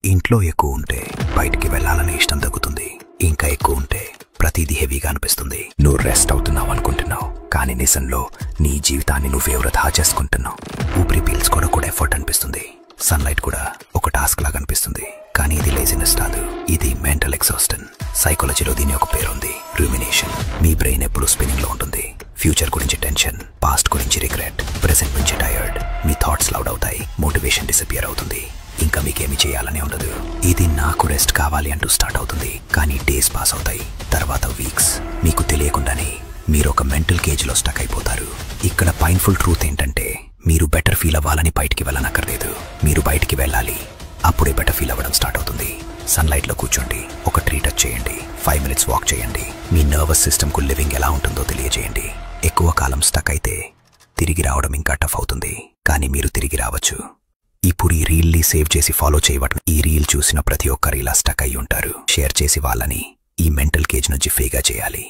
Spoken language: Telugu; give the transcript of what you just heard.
ఇంట్లో ఎక్కువ ఉంటే బయటికి వెళ్లాలనే ఇష్టం తగ్గుతుంది. ఇంకా ఎక్కువ ఉంటే ప్రతిదీ హెవీగా అనిపిస్తుంది. నువ్వు రెస్ట్ అవుతున్నావు అనుకుంటున్నావు, కానీ నిజంలో నీ జీవితాన్ని నువ్వే వృధా చేసుకుంటున్నావు. ఊపిరి పీల్చుకోవడం కూడా ఎఫర్ట్ అనిపిస్తుంది. సన్లైట్ కూడా ఒక టాస్క్ లాగా అనిపిస్తుంది. కానీ ఇది లేజినెస్ కాదు, ఇది మెంటల్ ఎగ్జాస్టన్. సైకాలజీలో దీని ఒక పేరుంది, రూమినేషన్. మీ బ్రెయిన్ ఎప్పుడు స్పిన్నింగ్ లో ఉంటుంది. ఫ్యూచర్ గురించి టెన్షన్, పాస్ట్ గురించి రిగ్రెట్, ప్రెసెంట్ నుంచి టైర్డ్. మీ థాట్స్ లౌడ్ అవుతాయి, మోటివేషన్ డిసపియర్ అవుతుంది. ఇంకా మీకేమి చేయాలని ఉండదు. ఇది నాకు రెస్ట్ కావాలి అంటూ స్టార్ట్ అవుతుంది. కానీ డేస్ పాస్ అవుతాయి, తర్వాత వీక్స్. మీకు తెలియకుండానే మీరు ఒక మెంటల్ కేజ్ లో స్టక్ అయిపోతారు. ఇక్కడ పైన్ఫుల్ ట్రూత్ ఏంటంటే, మీరు బెటర్ ఫీల్ అవ్వాలని బయటికి వెళ్ళనక్కర్లేదు. మీరు బయటికి వెళ్ళాలి, అప్పుడే బెటర్ ఫీల్ అవ్వడం స్టార్ట్ అవుతుంది. సన్లైట్ లో కూర్చోండి, ఒక ట్రీ టచ్ చేయండి, 5 minutes వాక్ చేయండి. మీ నర్వస్ సిస్టమ్ కు లివింగ్ ఎలా ఉంటుందో తెలియజేయండి. ఎక్కువ కాలం స్టక్ అయితే తిరిగి రావడం ఇంకా టఫ్ అవుతుంది, కానీ మీరు తిరిగి రావచ్చు. ఇప్పుడు ఈ రీల్ని సేవ్ చేసి ఫాలో చేయవడం. ఈ రీల్ చూసిన ప్రతి ఒక్కరు ఇలా స్టక్ అయి ఉంటారు. షేర్ చేసి వాళ్ళని ఈ మెంటల్ కేజ్ నుంచి ఫ్రీగా చేయాలి.